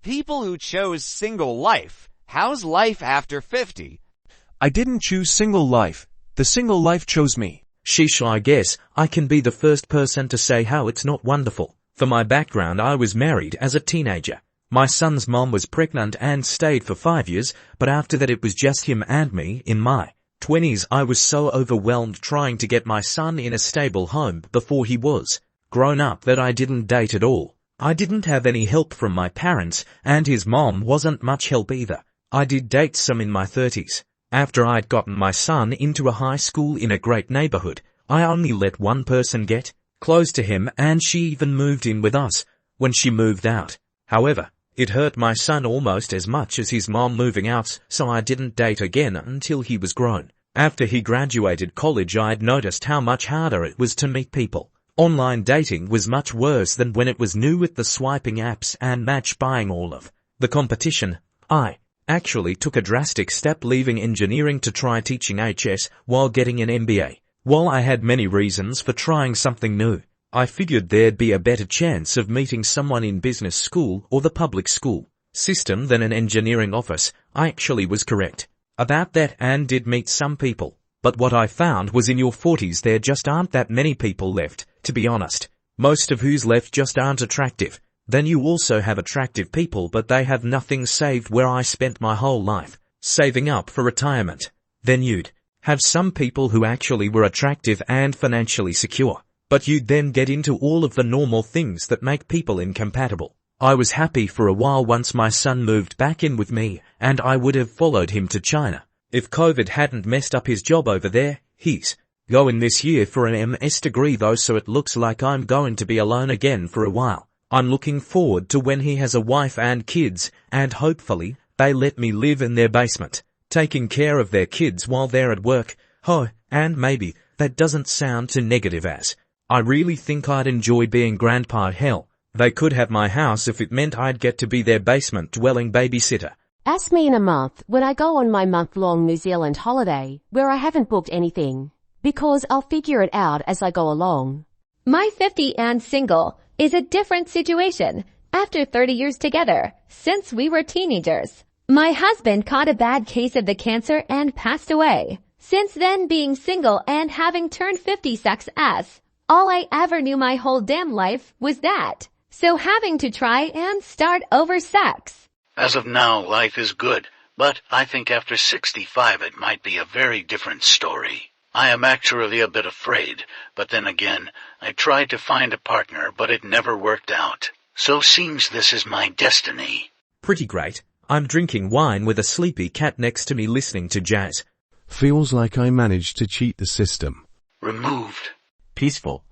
People who chose single life. How's life after 50? I didn't choose single life. The single life chose me. Sheesh, I guess I can be the first person to say how it's not wonderful. For my background, I was married as a teenager. My son's mom was pregnant and stayed for 5 years, but after that it was just him and me. In my 20s, I was so overwhelmed trying to get my son in a stable home before he was grown up that I didn't date at all. I didn't have any help from my parents, and his mom wasn't much help either. I did date some in my 30s. After I'd gotten my son into a high school in a great neighborhood, I only let one person get close to him, and she even moved in with us when she moved out. However, it hurt my son almost as much as his mom moving out, so I didn't date again until he was grown. After he graduated college, I'd noticed how much harder it was to meet people. Online dating was much worse than when it was new with the swiping apps and match buying all of the competition. I actually took a drastic step, leaving engineering to try teaching HS while getting an MBA. While I had many reasons for trying something new, I figured there'd be a better chance of meeting someone in business school or the public school system than an engineering office. I actually was correct about that and did meet some people. But what I found was in your 40s there just aren't that many people left, to be honest. Most of who's left just aren't attractive. Then you also have attractive people, but they have nothing saved, where I spent my whole life saving up for retirement. Then you'd have some people who actually were attractive and financially secure, but you'd then get into all of the normal things that make people incompatible. I was happy for a while once my son moved back in with me, and I would have followed him to China if COVID hadn't messed up his job over there. He's going this year for an MS degree though, so it looks like I'm going to be alone again for a while. I'm looking forward to when he has a wife and kids, and hopefully they let me live in their basement, taking care of their kids while they're at work. Oh, and maybe that doesn't sound too negative, as I really think I'd enjoy being grandpa. Hell, they could have my house if it meant I'd get to be their basement-dwelling babysitter. Ask me in a month when I go on my month-long New Zealand holiday, where I haven't booked anything, because I'll figure it out as I go along. My 50 and single is a different situation after 30 years together since we were teenagers. My husband caught a bad case of the cancer and passed away. Since then, being single and having turned 50 sucks ass. All I ever knew my whole damn life was that. So having to try and start over sucks. As of now, life is good, but I think after 65 it might be a very different story. I am actually a bit afraid, but then again, I tried to find a partner, but it never worked out. So seems this is my destiny. Pretty great. I'm drinking wine with a sleepy cat next to me listening to jazz. Feels like I managed to cheat the system. Removed. Peaceful.